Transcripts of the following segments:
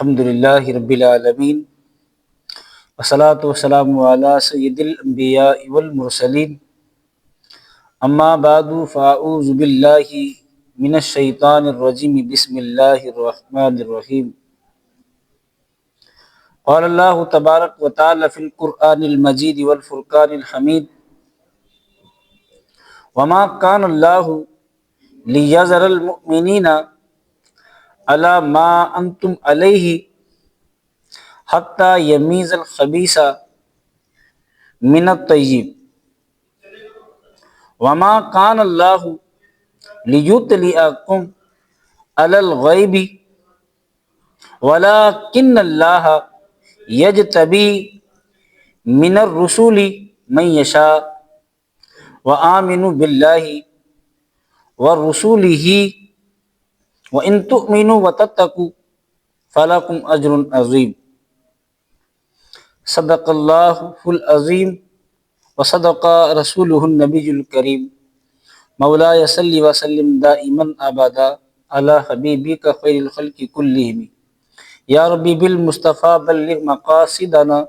الحمد للہ رب العالمین والصلاة والسلام علی سید الانبیاء والمرسلین اما بعد فاعوذ باللہ من الشیطان الرجیم بسم اللہ الرحمن الرحیم قال اللہ تبارک و تعالی فی القرآن المجید والفرقان الحمید وما کان اللہ لیذر المؤمنین علی ما انتم علیہ حتی یمیز الخبیث من الطیب وما کان اللہ لیطلعکم علی الغیب ولکن اللہ یجتبی من الرسول من یشاء وآمنوا باللہ ورسولہ وَإِن تُؤْمِنُوا وَتَتَّقُوا فَلَكُمْ أَجْرٌ عَظِيمٌ صدق اللہ العظیم وصدق رسولہ النبی الکریم مولاي صل وسلم دائما ابدا علی حبیبک خیر الخلق کلہم یا ربی بالمصطفیٰ بلغ مقاصدنا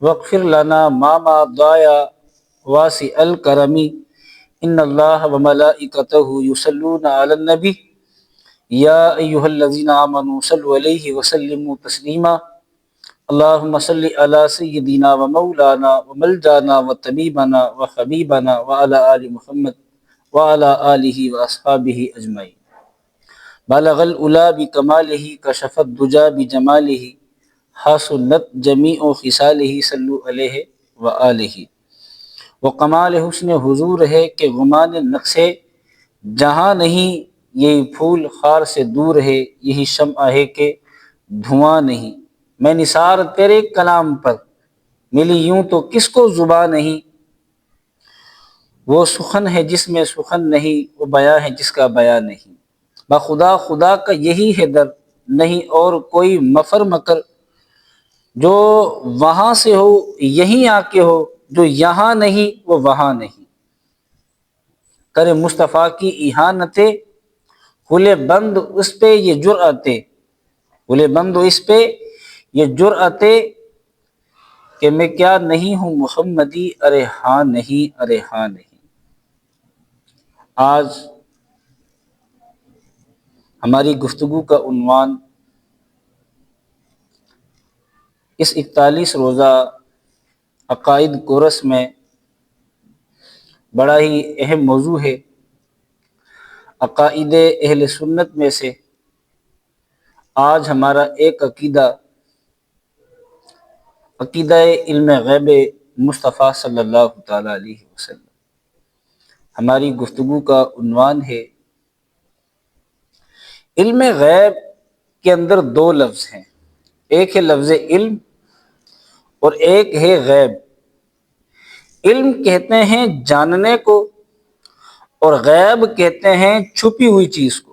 واغفر لنا ما مضى واسع الکرم ان اللہ وملائکتہ یصلون علی النبی یا ایہا الذین آمنوا صلوا علیہ وسلموا تسلیما اللہم صل علی سیدنا و مولانا و ملجانا و طبیبنا و حبیبنا وعلی آل محمد وعلی آلہ و اصحابہ اجمعین بلغ العلا بکمالہ کشف الدجی بجمالہ حسنت جمیع خصالہ صلو علیہ وآلہ وہ کمال حسن حضور ہے کہ گمان نقص جہاں نہیں، یہ پھول خار سے دور ہے، یہی شمع ہے کہ دھواں نہیں، میں نثار تیرے کلام پر ملی یوں تو کس کو زباں نہیں، وہ سخن ہے جس میں سخن نہیں، وہ بیاں ہے جس کا بیاں نہیں، بخدا خدا کا یہی ہے در، نہیں اور کوئی مفر مکر، جو وہاں سے ہو یہیں آ کے ہو، جو یہاں نہیں وہ وہاں نہیں، کرے مصطفیٰ کی اہانتیں، کھلے بند اس پہ یہ جرأتیں، کھلے بند اس پہ یہ جرأتیں کہ میں کیا نہیں ہوں محمدی، ارے ہاں نہیں، ارے ہاں نہیں۔ آج ہماری گفتگو کا عنوان اس 41 روزہ عقائد کورس میں بڑا ہی اہم موضوع ہے۔ عقائد اہل سنت میں سے آج ہمارا ایک عقیدہ علم غیب مصطفیٰ صلی اللہ تعالیٰ علیہ وسلم۔ ہماری گفتگو کا عنوان ہے علم غیب کے اندر دو لفظ ہیں، ایک ہے لفظ علم اور ایک ہے غیب۔ علم کہتے ہیں جاننے کو اور غیب کہتے ہیں چھپی ہوئی چیز کو۔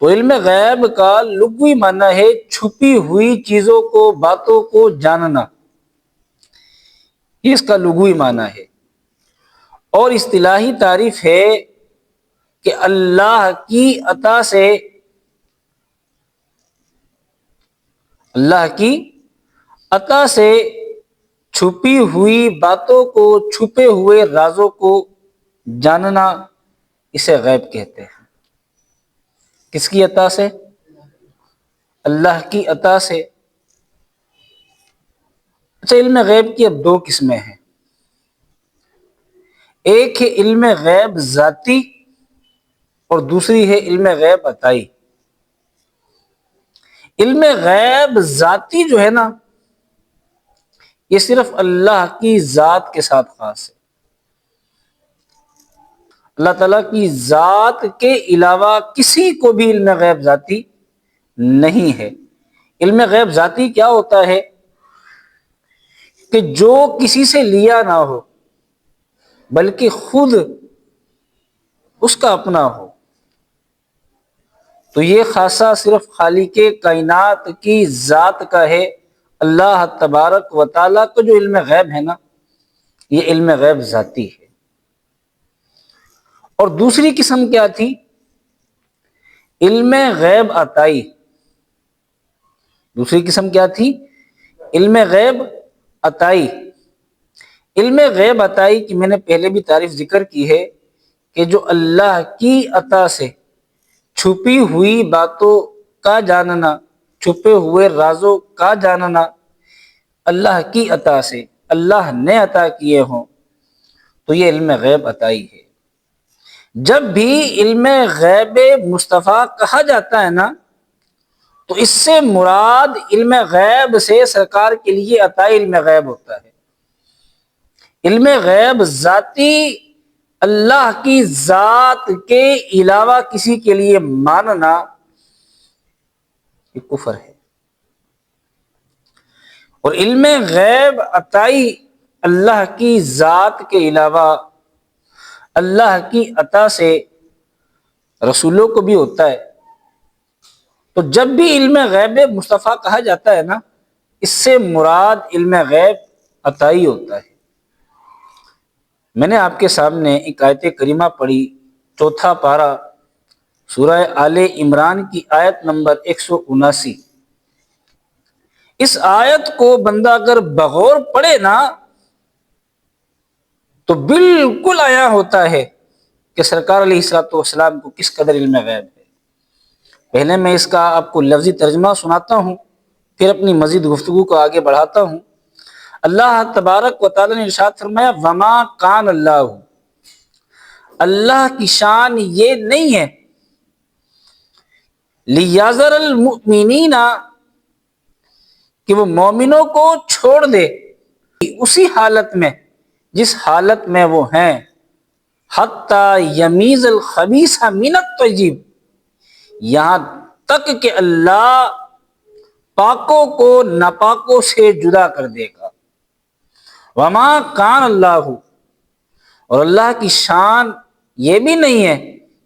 تو علم غیب کا لغوی معنی ہے چھپی ہوئی چیزوں کو، باتوں کو جاننا، اس کا لغوی معنی ہے۔ اور اصطلاحی تعریف ہے کہ اللہ کی عطا سے چھپی ہوئی باتوں کو، چھپے ہوئے رازوں کو جاننا، اسے غیب کہتے ہیں۔ کس کی عطا سے؟ اللہ کی عطا سے۔ اچھا، علم غیب کی اب دو قسمیں ہیں، ایک ہے علم غیب ذاتی اور دوسری ہے علم غیب عطائی۔ علم غیب ذاتی جو ہے نا، یہ صرف اللہ کی ذات کے ساتھ خاص ہے۔ اللہ تعالیٰ کی ذات کے علاوہ کسی کو بھی علم غیب ذاتی نہیں ہے۔ علم غیب ذاتی کیا ہوتا ہے کہ جو کسی سے لیا نہ ہو بلکہ خود اس کا اپنا ہو، تو یہ خاصہ صرف خالق کائنات کی ذات کا ہے۔ اللہ تبارک و تعالیٰ کا جو علم غیب ہے نا، یہ علم غیب ذاتی ہے۔ اور دوسری قسم کیا تھی؟ علم غیب عطائی۔ دوسری قسم کیا تھی؟ علم غیب عطائی۔ علم غیب عطائی کی میں نے پہلے بھی تعریف ذکر کی ہے کہ جو اللہ کی عطا سے چھپی ہوئی باتوں کا جاننا، چھپے ہوئے رازوں کا جاننا، اللہ کی عطا سے اللہ نے عطا کیے ہوں، تو یہ علم غیب عطائی ہے۔ جب بھی علم غیب مصطفیٰ کہا جاتا ہے نا، تو اس سے مراد علم غیب سے سرکار کے لیے عطائی علم غیب ہوتا ہے۔ علم غیب ذاتی اللہ کی ذات کے علاوہ کسی کے لیے ماننا یہ کفر ہے، اور علم غیب عطائی اللہ کی ذات کے علاوہ اللہ کی عطا سے رسولوں کو بھی ہوتا ہے۔ تو جب بھی علم غیب مصطفیٰ کہا جاتا ہے نا، اس سے مراد علم غیب عطائی ہوتا ہے۔ میں نے آپ کے سامنے ایک آیت کریمہ پڑھی، 4 پارہ سورہ آل عمران کی آیت نمبر 179۔ اس آیت کو بندہ اگر بغور پڑھے نا تو بالکل عیاں ہوتا ہے کہ سرکار علیہ الصلوۃ والسلام کو کس قدر علم غیب ہے۔ پہلے میں اس کا آپ کو لفظی ترجمہ سناتا ہوں، پھر اپنی مزید گفتگو کو آگے بڑھاتا ہوں۔ اللہ تبارک و تعالی نے ارشاد فرمایا وما کان اللہ، اللہ کی شان یہ نہیں ہے لیذر المؤمنین کہ وہ مومنوں کو چھوڑ دے اسی حالت میں جس حالت میں وہ ہیں، حتی یمیز الخبیث من الطیب، یہاں تک کہ اللہ پاکوں کو ناپاکوں سے جدا کر دے گا۔ وما کان اللہ، اور اللہ کی شان یہ بھی نہیں ہے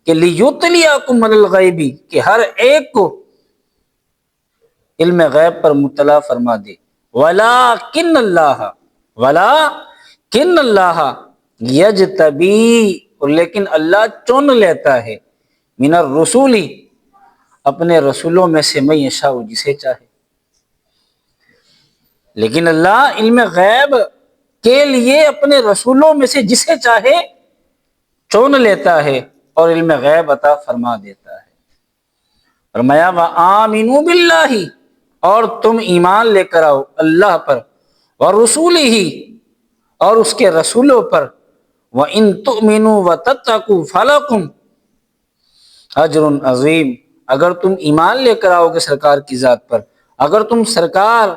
کہ لیطلعکم علی الغیب، کہ ہر ایک کو علم غیب پر مطلع فرما دے۔ ولیکن اللہ یجتبی، اور لیکن اللہ چن لیتا ہے، من الرسول، اپنے رسولوں میں سے من یشاء، جسے چاہے۔ لیکن اللہ علم غیب کے لیے اپنے رسولوں میں سے جسے چاہے چن لیتا ہے اور علم غیب عطا فرما دیتا ہے۔ فرمایا وآمنوا باللہ، اور تم ایمان لے کر آؤ اللہ پر، ورسولہ، اور اس کے رسولوں پر، وَإِن تُؤْمِنُوا وَتَتَّقُوا فَلَكُمْ أَجْرٌ عظیم، اگر تم ایمان لے کر آؤ گے سرکار کی ذات پر، اگر تم سرکار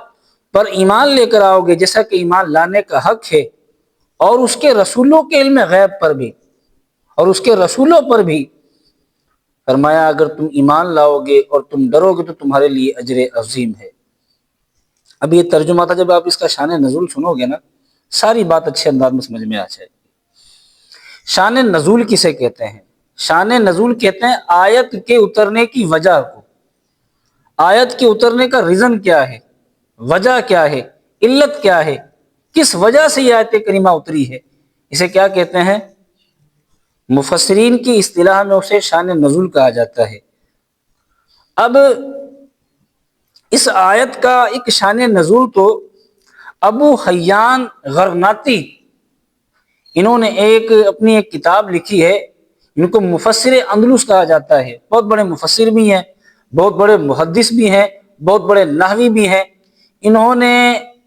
پر ایمان لے کر آؤ گے جیسا کہ ایمان لانے کا حق ہے، اور اس کے رسولوں کے علم غیب پر بھی، اور اس کے رسولوں پر بھی، فرمایا اگر تم ایمان لاؤ گے اور تم ڈرو گے تو تمہارے لیے اجر عظیم ہے۔ اب یہ ترجمہ تھا، جب آپ اس کا شان نزول سنو گے نا، ساری بات اچھے انداز میں سمجھ میں آ جائے گی۔ شان نزول کسے کہتے ہیں؟ شان نزول کہتے ہیں آیت کے اترنے کی وجہ کو۔ آیت کے اترنے کا ریزن کیا ہے، وجہ کیا ہے، علت کیا ہے، کس وجہ سے یہ آیت کریمہ اتری ہے، اسے کیا کہتے ہیں؟ مفسرین کی اصطلاح میں اسے شان نزول کہا جاتا ہے۔ اب اس آیت کا ایک شان نزول تو ابو حیان غرناطی، انہوں نے اپنی ایک کتاب لکھی ہے، ان کو مفسر اندلس کہا جاتا ہے، بہت بڑے مفسر بھی ہیں، بہت بڑے محدث بھی ہیں، بہت بڑے نحوی بھی ہیں۔ انہوں نے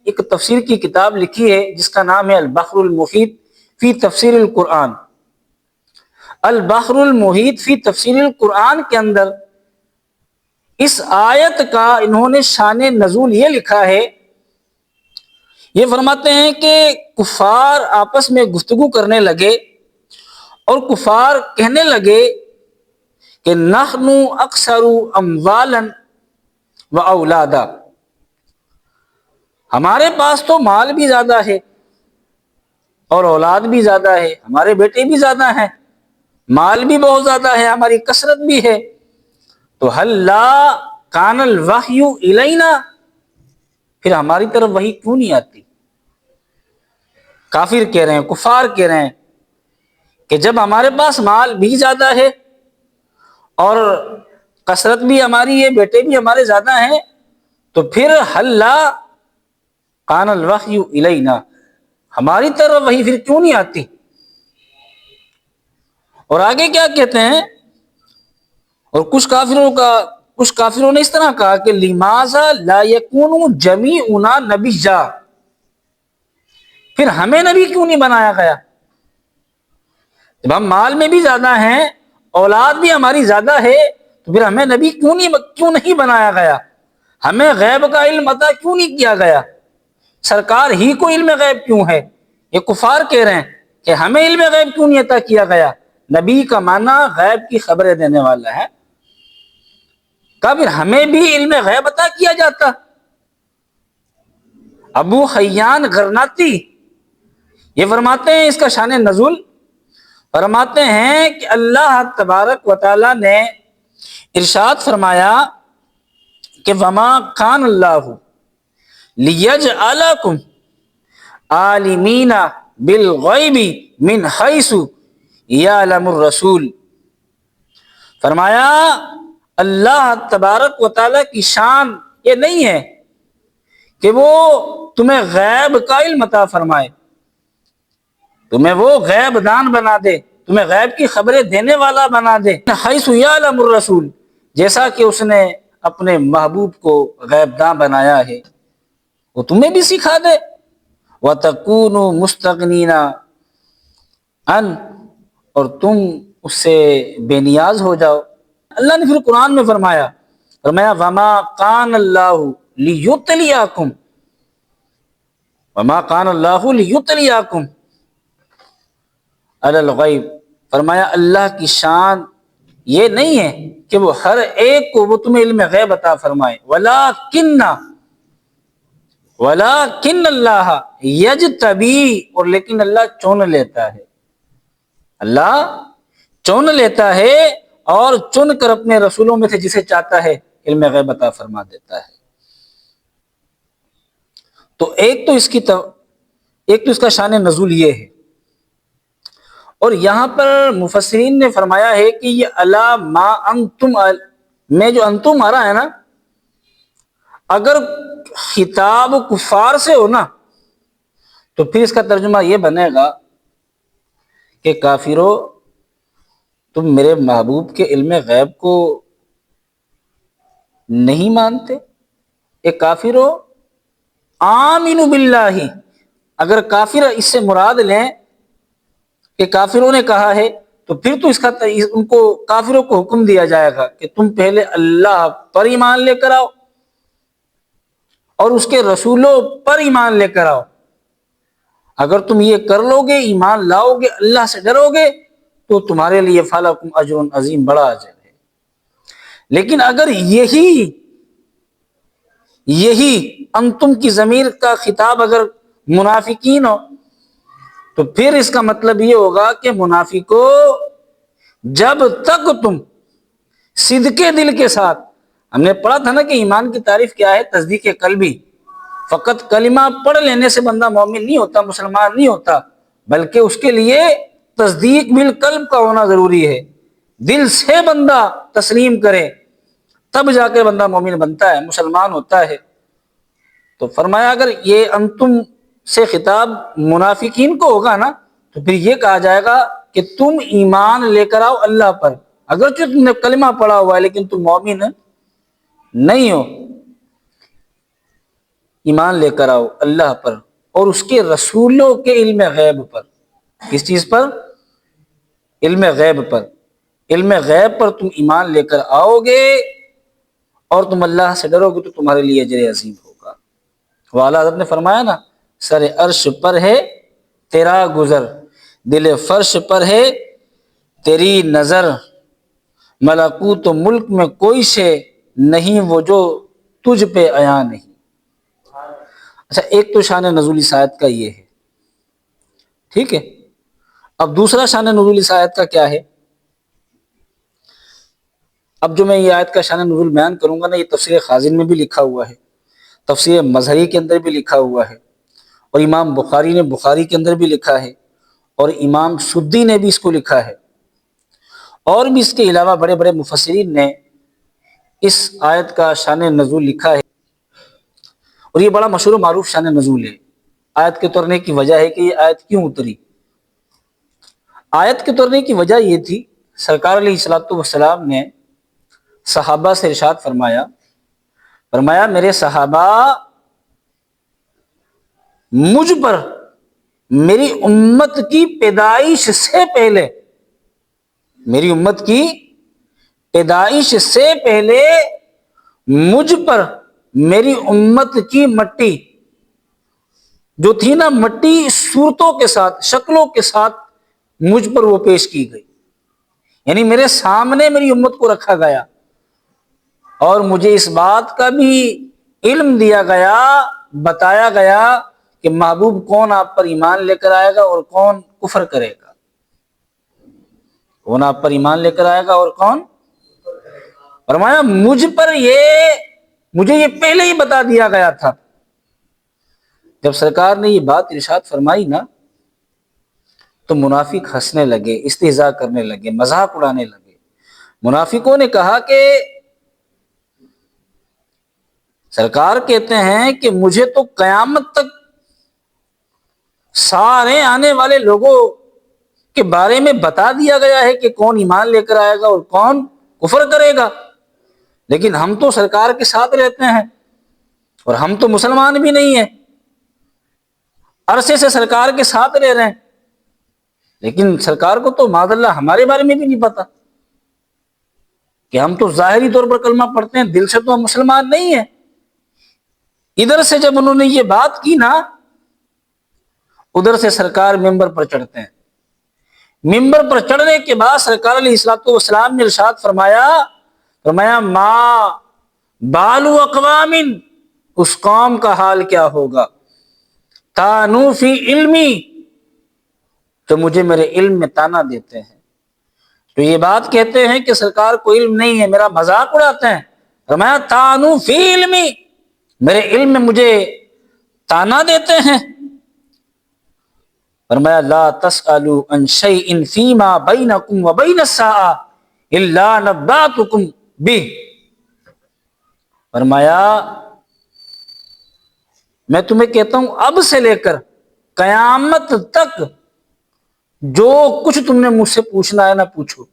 ایک تفسیر کی کتاب لکھی ہے جس کا نام ہے البحر المحیط فی تفسیر القرآن۔ البحر المحیط فی تفسیر القرآن کے اندر اس آیت کا انہوں نے شان نزول یہ لکھا ہے، یہ فرماتے ہیں کہ کفار آپس میں گفتگو کرنے لگے اور کفار کہنے لگے کہ نحن اکثر اموالا و اولادا، ہمارے پاس تو مال بھی زیادہ ہے اور اولاد بھی زیادہ ہے، ہمارے بیٹے بھی زیادہ ہیں، مال بھی بہت زیادہ ہے، ہماری کثرت بھی ہے، تو هل لا کان الوحی الینا، پھر ہماری طرف وحی کیوں نہیں آتی؟ کافر کہہ رہے ہیں، کفار کہہ رہے ہیں کہ جب ہمارے پاس مال بھی زیادہ ہے اور کثرت بھی ہماری ہے، بیٹے بھی ہمارے زیادہ ہیں، تو پھر حلا کان الوحی الینا، ہماری طرف وہی پھر کیوں نہیں آتی؟ اور آگے کیا کہتے ہیں؟ اور کچھ کافروں نے اس طرح کہا کہ لماذا لا یکون جمیعنا نبیا، پھر ہمیں نبی کیوں نہیں بنایا گیا؟ جب ہم مال میں بھی زیادہ ہیں، اولاد بھی ہماری زیادہ ہے، تو پھر ہمیں نبی کیوں نہیں بنایا گیا؟ ہمیں غیب کا علم عطا کیوں نہیں کیا گیا؟ سرکار ہی کو علم غیب کیوں ہے؟ یہ کفار کہہ رہے ہیں کہ ہمیں علم غیب کیوں نہیں عطا کیا گیا؟ نبی کا معنی غیب کی خبریں دینے والا ہے، کبھی ہمیں بھی علم غیب عطا کیا جاتا۔ ابو حیان غرناطی یہ فرماتے ہیں، اس کا شان نزول فرماتے ہیں کہ اللہ تبارک و تعالی نے ارشاد فرمایا کہ وما کان اللہ لیجعلکم عالمین بالغیب من حیث یعلم الرسول، فرمایا اللہ تبارک و تعالی کی شان یہ نہیں ہے کہ وہ تمہیں غیب کا علم عطا فرمائے، تمہیں وہ غیب دان بنا دے، تمہیں غیب کی خبریں دینے والا بنا دے، حیث یعلم الرسول، جیسا کہ اس نے اپنے محبوب کو غیب دان بنایا ہے وہ تمہیں بھی سکھا دے۔ وَتَكُونُوا مُسْتَغْنِينَ عَنْ، اور تم اس سے بے نیاز ہو جاؤ۔ اللہ نے پھر قرآن میں فرمایا وَمَا كَانَ اللَّهُ لِيُطْلِعَكُمْ وَمَا كَانَ اللَّهُ لِيُطْلِعَكُمْ عَلَى الْغَيْبِ، فرمایا اللہ کی شان یہ نہیں ہے کہ وہ ہر ایک کو وہ تمہیں علم غیب عطا فرمائے، وَلَكِنَّ اللَّهَ يَجْتَبِي، اور لیکن اللہ چن لیتا ہے، اللہ چن لیتا ہے اور چن کر اپنے رسولوں میں سے جسے چاہتا ہے علم غیب عطا فرما دیتا ہے۔ تو ایک تو اس کا شان نزول یہ ہے، اور یہاں پر مفسرین نے فرمایا ہے کہ یہ الا ما انتم میں جو انتم آ رہا ہے نا، اگر خطاب کفار سے ہو نا تو پھر اس کا ترجمہ یہ بنے گا کہ کافرو تم میرے محبوب کے علم غیب کو نہیں مانتے؟ اے کافرو آمنوا باللہ، اگر کافر اس سے مراد لیں کہ کافروں نے کہا ہے تو پھر تو ان کو کافروں کو حکم دیا جائے گا کہ تم پہلے اللہ پر ایمان لے کر آؤ اور اس کے رسولوں پر ایمان لے کر آؤ۔ اگر تم یہ کر لو گے، ایمان لاؤ گے، اللہ سے ڈرو گے، تو تمہارے لیے فَلَكُمْ أَجْرٌ عظیم، بڑا اجر ہے۔ لیکن اگر یہی انتم کی ضمیر کا خطاب اگر منافقین ہو تو پھر اس کا مطلب یہ ہوگا کہ منافقوں، جب تک تم صدق دل کے ساتھ، ہم نے پڑھا تھا نا کہ ایمان کی تعریف کیا ہے؟ تصدیق قلبی، فقط کلمہ پڑھ لینے سے بندہ مومن نہیں ہوتا، مسلمان نہیں ہوتا، بلکہ اس کے لیے تصدیق بالقلب کا ہونا ضروری ہے، دل سے بندہ تسلیم کرے تب جا کے بندہ مومن بنتا ہے، مسلمان ہوتا ہے۔ تو فرمایا اگر یہ انتم سے خطاب منافقین کو ہوگا نا تو پھر یہ کہا جائے گا کہ تم ایمان لے کر آؤ اللہ پر، اگرچہ تم نے کلمہ پڑھا ہوا ہے لیکن تم مومن نہیں ہو، ایمان لے کر آؤ اللہ پر اور اس کے رسولوں کے علم غیب پر۔ کس چیز پر؟ علم غیب پر۔ علم غیب پر تم ایمان لے کر آؤ گے اور تم اللہ سے ڈرو گے تو تمہارے لیے اجر عظیم ہوگا۔ والا حضرت نے فرمایا نا، سر عرش پر ہے تیرا گزر، دل فرش پر ہے تیری نظر، ملکوت و ملک میں کوئی شے نہیں وہ جو تجھ پہ عیاں نہیں۔ اچھا، ایک تو شان نزول اس آیت کا یہ ہے، ٹھیک ہے۔ اب دوسرا شان نزول اس آیت کا کیا ہے؟ اب جو میں یہ آیت کا شان نزول بیان کروں گا نا، یہ تفسیر خازن میں بھی لکھا ہوا ہے، تفسیر مظہری کے اندر بھی لکھا ہوا ہے، اور امام بخاری نے بخاری کے اندر بھی لکھا ہے، اور امام سدی نے بھی اس کو لکھا ہے، اور بھی اس کے علاوہ بڑے بڑے مفسرین نے اس آیت کا شان نزول لکھا ہے۔ اور یہ بڑا مشہور و معروف شان نزول ہے۔ آیت کے اترنے کی وجہ ہے کہ یہ آیت کیوں اتری؟ آیت کے اترنے کی وجہ یہ تھی، سرکار علیہ الصلوۃ والسلام نے صحابہ سے ارشاد فرمایا میرے صحابہ، مجھ پر میری امت کی پیدائش سے پہلے، میری امت کی پیدائش سے پہلے مجھ پر میری امت کی مٹی جو تھی نا، مٹی صورتوں کے ساتھ، شکلوں کے ساتھ مجھ پر وہ پیش کی گئی، یعنی میرے سامنے میری امت کو رکھا گیا، اور مجھے اس بات کا بھی علم دیا گیا، بتایا گیا کہ محبوب کون آپ پر ایمان لے کر آئے گا اور کون کفر کرے گا، کون آپ پر ایمان لے کر آئے گا اور کون۔ فرمایا مجھے یہ پہلے ہی بتا دیا گیا تھا۔ جب سرکار نے یہ بات ارشاد فرمائی نا، تو منافق ہنسنے لگے، استہزاء کرنے لگے، مذاق اڑانے لگے۔ منافقوں نے کہا کہ سرکار کہتے ہیں کہ مجھے تو قیامت تک سارے آنے والے لوگوں کے بارے میں بتا دیا گیا ہے کہ کون ایمان لے کر آئے گا اور کون کفر کرے گا، لیکن ہم تو سرکار کے ساتھ رہتے ہیں اور ہم تو مسلمان بھی نہیں ہیں، عرصے سے سرکار کے ساتھ رہ رہے ہیں، لیکن سرکار کو تو معاذ اللہ ہمارے بارے میں بھی نہیں پتا کہ ہم تو ظاہری طور پر کلمہ پڑھتے ہیں، دل سے تو ہم مسلمان نہیں ہیں۔ ادھر سے جب انہوں نے یہ بات کی نا، ادھر سے سرکار ممبر پر چڑھتے ہیں۔ ممبر پر چڑھنے کے بعد سرکار علیہ الصلوۃ والسلام نے ارشاد فرمایا ما بال اقوام، اس قوم کا حال کیا ہوگا، طعنوا فی علمی، جو مجھے میرے علم میں طعنہ دیتے ہیں، تو یہ بات کہتے ہیں کہ سرکار کو علم نہیں ہے، میرا مذاق اڑاتے ہیں۔ فرمایا طعنوا فی علمی، میرے علم میں مجھے طعنہ دیتے ہیں۔ فرمایا لا تسألوا عن شیء فیما بینکم وبین الساعۃ الا نبأتکم بہ، فرمایا میں تمہیں کہتا ہوں اب سے لے کر قیامت تک جو کچھ تم نے مجھ سے پوچھنا ہے نہ پوچھو،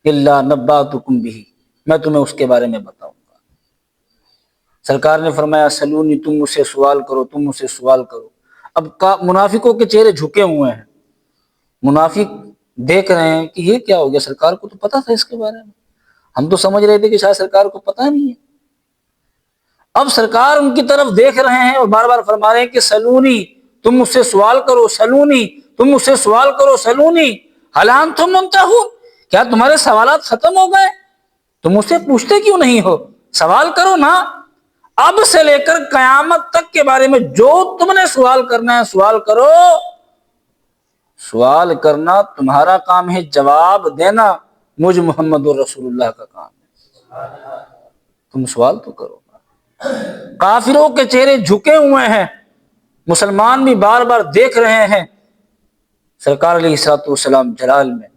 الا نبأتکم بہ، میں تمہیں اس کے بارے میں بتاؤں گا۔ سرکار نے فرمایا سلونی، تم مجھ سے سوال کرو، تم مجھ سے سوال کرو۔ اب منافقوں کے چہرے جھکے ہوئے ہیں، منافق دیکھ رہے ہیں کہ یہ کیا ہو گیا، سرکار کو تو پتا تھا اس کے بارے میں، ہم تو سمجھ رہے تھے کہ شاید سرکار کو پتا نہیں ہے۔ اب سرکار ان کی طرف دیکھ رہے ہیں اور بار بار فرما رہے ہیں کہ سلونی، تم مجھ سے سوال کرو، سلونی، تم مجھ سے سوال کرو، سلونی ہل انتم منتہون، کیا تمہارے سوالات ختم ہو گئے؟ تم مجھ سے پوچھتے کیوں نہیں ہو؟ سوال کرو نا، اب سے لے کر قیامت تک کے بارے میں جو تم نے سوال کرنا ہے سوال کرو۔ سوال کرنا تمہارا کام ہے، جواب دینا مجھ محمد رسول اللہ کا کام ہے، تم سوال تو کرو۔ کافروں کے چہرے جھکے ہوئے ہیں، مسلمان بھی بار بار دیکھ رہے ہیں۔ سرکار علیہ الصلوۃ والسلام جلال میں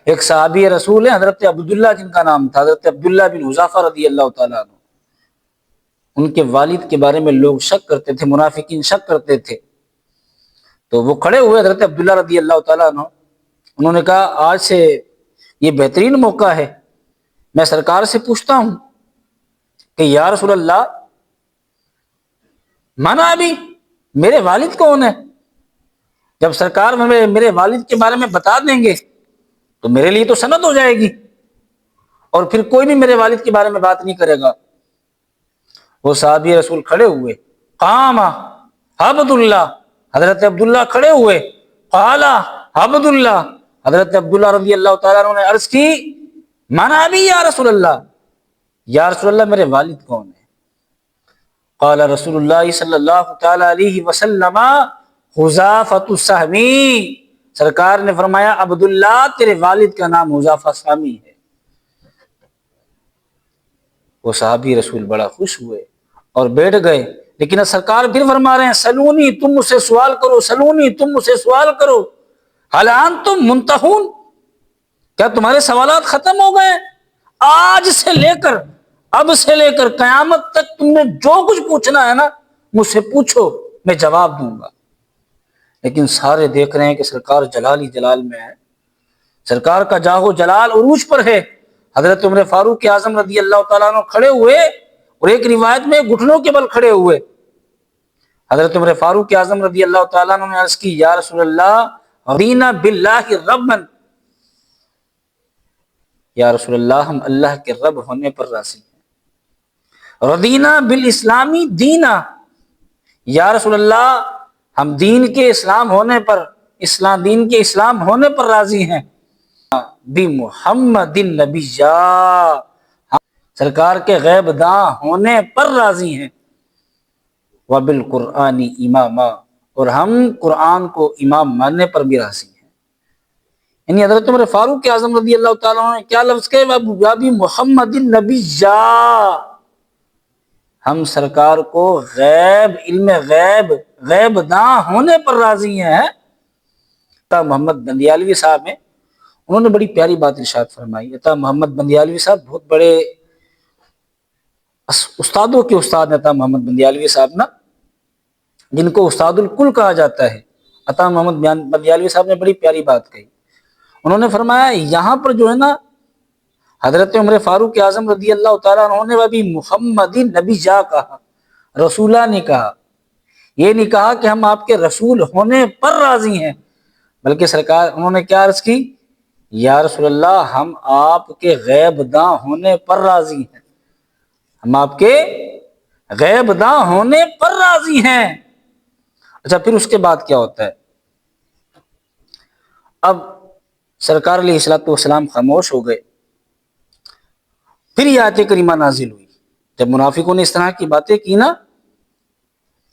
ایک صحابی رسول ہیں حضرت عبداللہ، جن کا نام تھا حضرت عبداللہ بن حذافہ رضی اللہ تعالیٰ عنہ۔ ان کے والد کے بارے میں لوگ شک کرتے تھے، منافقین شک کرتے تھے، تو وہ کھڑے ہوئے حضرت عبداللہ رضی اللہ تعالیٰ عنہ، انہوں نے کہا آج سے یہ بہترین موقع ہے، میں سرکار سے پوچھتا ہوں کہ یا رسول اللہ مانا ابھی میرے والد کون ہے؟ جب سرکار میرے والد کے بارے میں بتا دیں گے تو میرے لیے تو سند ہو جائے گی، اور پھر کوئی بھی میرے والد کے بارے میں بات نہیں کرے گا۔ وہ صحابی رسول کھڑے ہوئے، قام عبداللہ، حضرت عبداللہ کھڑے ہوئے، قال عبداللہ، حضرت عبداللہ رضی اللہ تعالیٰ عنہ نے عرض کی مانا ابھی یا رسول اللہ، یا رسول اللہ میرے والد کون ہے؟ قال رسول اللہ صلی اللہ تعالی علیہ وسلم حذافۃ السہمی، سرکار نے فرمایا عبداللہ تیرے والد کا نام حذافہ سہمی ہے۔ وہ صحابی رسول بڑا خوش ہوئے اور بیٹھ گئے، لیکن سرکار پھر فرما رہے ہیں سلونی، تم مجھ سے سوال کرو، سلونی، تم مجھ سے سوال کرو، ہل انتم منتہون، کیا تمہارے سوالات ختم ہو گئے؟ آج سے لے کر اب سے لے کر قیامت تک تم نے جو کچھ پوچھنا ہے نا مجھ سے پوچھو، میں جواب دوں گا۔ لیکن سارے دیکھ رہے ہیں کہ سرکار جلال ہی جلال میں ہے، سرکار کا جاہو جلال عروج پر ہے۔ حضرت عمر فاروق اعظم رضی اللہ تعالیٰ عنہ کھڑے ہوئے، اور ایک روایت میں گھٹنوں کے بل کھڑے ہوئے۔ حضرت عمر فاروق اعظم رضی اللہ تعالیٰ عنہ نے عرض کی، یا رسول اللہ رضینا باللہ ربا، یا رسول اللہ ہم اللہ کے رب ہونے پر راضی ہیں۔ رضینا بالاسلامی دینا، یا رسول اللہ ہم دین کے اسلام ہونے پر، دین کے اسلام ہونے پر راضی ہیں۔ بمحمد النبی، سرکار کے غیب داں ہونے پر راضی ہیں۔ وبالقرآن اماما، اور ہم قرآن کو امام ماننے پر بھی راضی ہیں۔ یعنی حضرت عمر فاروق اعظم رضی اللہ تعالیٰ عنہ نے کیا لفظ کہے، وبمحمد النبی، ہم سرکار کو غیب، علم غیب، غیب داں ہونے پر راضی ہیں۔ محمد بندیالوی صاحب ہیں، انہوں نے بڑی پیاری بات ارشاد فرمائی۔ عطا محمد بندیالوی صاحب بہت بڑے استادوں کے استاد ہیں، عطا محمد بندیالوی صاحب نا، جن کو استاد الکل کہا جاتا ہے۔ عطا محمد بندیالوی صاحب نے بڑی پیاری بات کہی، انہوں نے فرمایا یہاں پر جو ہے نا حضرت عمر فاروق اعظم رضی اللہ تعالیٰ عنہ نے بھی محمد نبی جا کہا، رسولہ نے کہا، یہ نہیں کہا کہ ہم آپ کے رسول ہونے پر راضی ہیں، بلکہ سرکار انہوں نے کیا عرض کی، یا رسول اللہ ہم آپ کے غیب داں ہونے پر راضی ہیں، ہم آپ کے غیب داں ہونے پر راضی ہیں۔ اچھا پھر اس کے بعد کیا ہوتا ہے؟ اب سرکار علیہ الصلوۃ والسلام خاموش ہو گئے، پھر یہ آیت کریمہ نازل ہوئی۔ جب منافقوں نے اس طرح کی باتیں کی نا،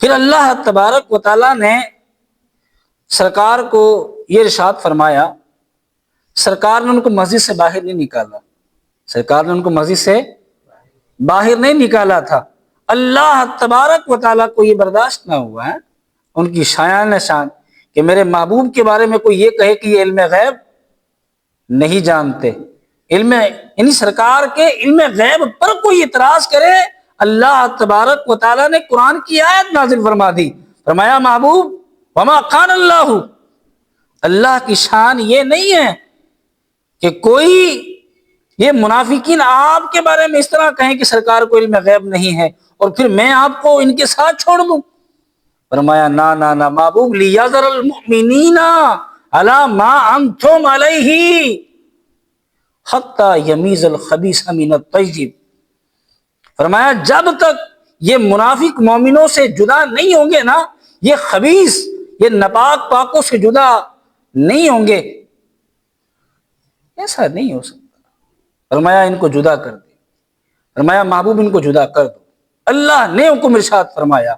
پھر اللہ تبارک و تعالیٰ نے سرکار کو یہ ارشاد فرمایا، سرکار نے ان کو مسجد سے باہر نہیں نکالا، سرکار نے ان کو مسجد سے باہر نہیں نکالا تھا۔ اللہ تبارک و تعالیٰ کو یہ برداشت نہ ہوا ہے، ان کی شایان شان کہ میرے محبوب کے بارے میں کوئی یہ کہے کہ یہ علم غیب نہیں جانتے، یعنی سرکار کے علم غیب پر کوئی اعتراض کرے۔ اللہ تبارک و تعالیٰ نے قرآن کی آیت نازل فرما دی، فرمایا محبوب وما کان اللہ، اللہ کی شان یہ نہیں ہے کہ کوئی یہ منافقین آپ کے بارے میں اس طرح کہیں کہ سرکار کو علم غیب نہیں ہے اور پھر میں آپ کو ان کے ساتھ چھوڑ دوں۔ فرمایا نا نا نا محبوب، لیذر المؤمنین علی ما انتم علیہ حتی یمیز الخبیث من الطیب، فرمایا جب تک یہ منافق مومنوں سے جدا نہیں ہوں گے نا، یہ خبیث، یہ ناپاک پاکوں سے جدا نہیں ہوں گے، ایسا نہیں ہو سکتا۔ فرمایا ان کو جدا کر دے، فرمایا محبوب ان کو جدا کر دو، اللہ نے حکم ارشاد فرمایا۔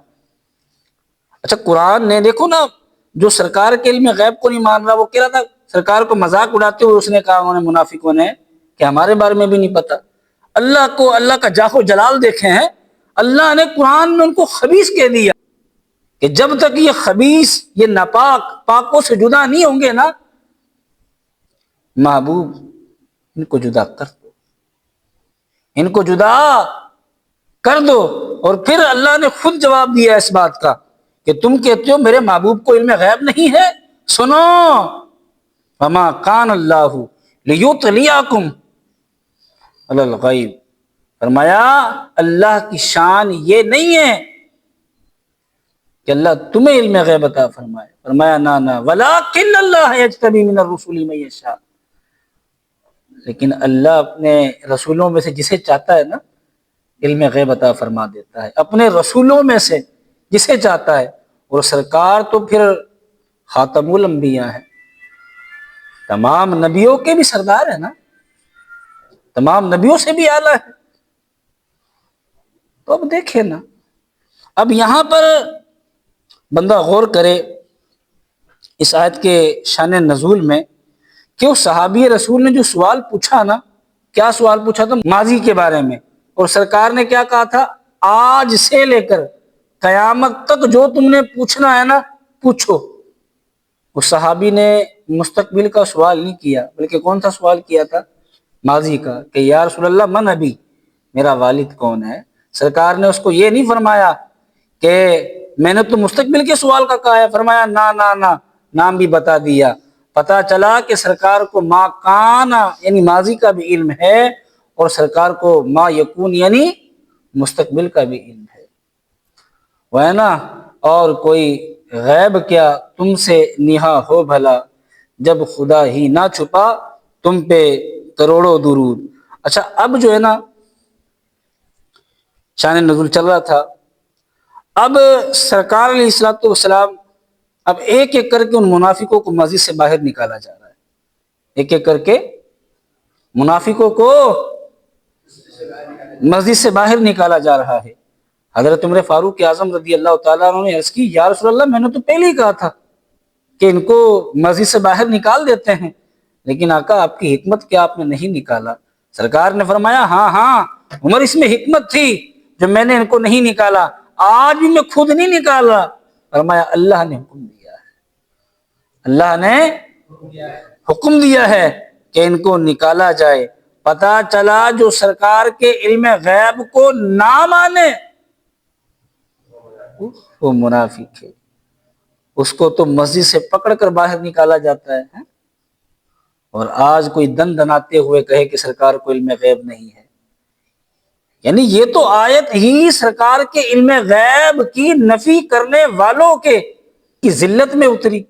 اچھا قرآن نے دیکھو نا، جو سرکار کے علم غیب کو نہیں مان رہا وہ کہہ رہا تھا، سرکار کو مذاق اڑاتے ہوئے اس نے کہا، انہوں نے منافقوں نے، کہ ہمارے بارے میں بھی نہیں پتا۔ اللہ کو، اللہ کا جاہ و جلال دیکھے ہیں، اللہ نے قرآن میں ان کو خبیث کہہ دیا کہ جب تک یہ خبیث، یہ ناپاک پاکوں سے جدا نہیں ہوں گے نا، محبوب ان کو جدا کر دو، ان کو جدا کر دو۔ اور پھر اللہ نے خود جواب دیا اس بات کا کہ تم کہتے ہو میرے محبوب کو علم غیب نہیں ہے، سنو، وما کان اللہ لیطلعکم علی الغیب، فرمایا اللہ کی شان یہ نہیں ہے کہ اللہ تمہیں علم غیب عطا فرمائے، فرمایا نا نا ولکن اللہ یجتبی من الرسل من یشاء، لیکن اللہ اپنے رسولوں میں سے جسے چاہتا ہے نا علم غیب عطا فرما دیتا ہے، اپنے رسولوں میں سے جسے چاہتا ہے۔ اور سرکار تو پھر خاتم الانبیاء ہے، تمام نبیوں کے بھی سردار ہے نا، تمام نبیوں سے بھی اعلیٰ ہے۔ تو اب دیکھیں نا، اب یہاں پر بندہ غور کرے اس آیت کے شان نزول میں کہ اس صحابی رسول نے جو سوال پوچھا نا، کیا سوال پوچھا تھا؟ ماضی کے بارے میں، اور سرکار نے کیا کہا تھا؟ آج سے لے کر قیامت تک جو تم نے پوچھنا ہے نا پوچھو۔ اس صحابی نے مستقبل کا سوال نہیں کیا، بلکہ کون سا سوال کیا تھا؟ ماضی کا، کہ یا رسول اللہ من ابی، میرا والد کون ہے؟ سرکار نے اس کو یہ نہیں فرمایا کہ میں نے تو مستقبل کے سوال کا کہا ہے، فرمایا نا نا نا، نام بھی بتا دیا۔ پتا چلا کہ سرکار کو ما کانا یعنی ماضی کا بھی علم ہے، اور سرکار کو ما یکون یعنی مستقبل کا بھی علم ہے، وہ ہے نا۔ اور کوئی غیب کیا تم سے نہا ہو بھلا، جب خدا ہی نہ چھپا تم پہ کروڑوں درود۔ اچھا، اب جو ہے نا شان نزول چل رہا تھا، اب سرکار علیہ الصلوۃ والسلام اب ایک ایک کر کے ان منافقوں کو مسجد سے باہر نکالا جا رہا ہے، ایک ایک کر کے منافقوں کو مسجد سے باہر نکالا جا رہا ہے۔ حضرت عمر فاروق اعظم رضی اللہ تعالیٰ عنہ نے عرض کی، یا رسول اللہ میں نے تو پہلے ہی کہا تھا کہ ان کو مسجد سے باہر نکال دیتے ہیں، لیکن آقا آپ کی حکمت کیا، آپ نے نہیں نکالا؟ سرکار نے فرمایا ہاں ہاں عمر، اس میں حکمت تھی جو میں نے ان کو نہیں نکالا، آج بھی میں خود نہیں نکالا۔ فرمایا اللہ نے حکم دیا ہے، اللہ نے حکم دیا ہے کہ ان کو نکالا جائے۔ پتا چلا جو سرکار کے علم غیب کو نہ مانے وہ منافق ہے، اس کو تو مسجد سے پکڑ کر باہر نکالا جاتا ہے، اور آج کوئی دن دناتے ہوئے کہے کہ سرکار کو علم غیب نہیں ہے۔ یعنی یہ تو آیت ہی سرکار کے علم غیب کی نفی کرنے والوں کی ذلت میں اتری۔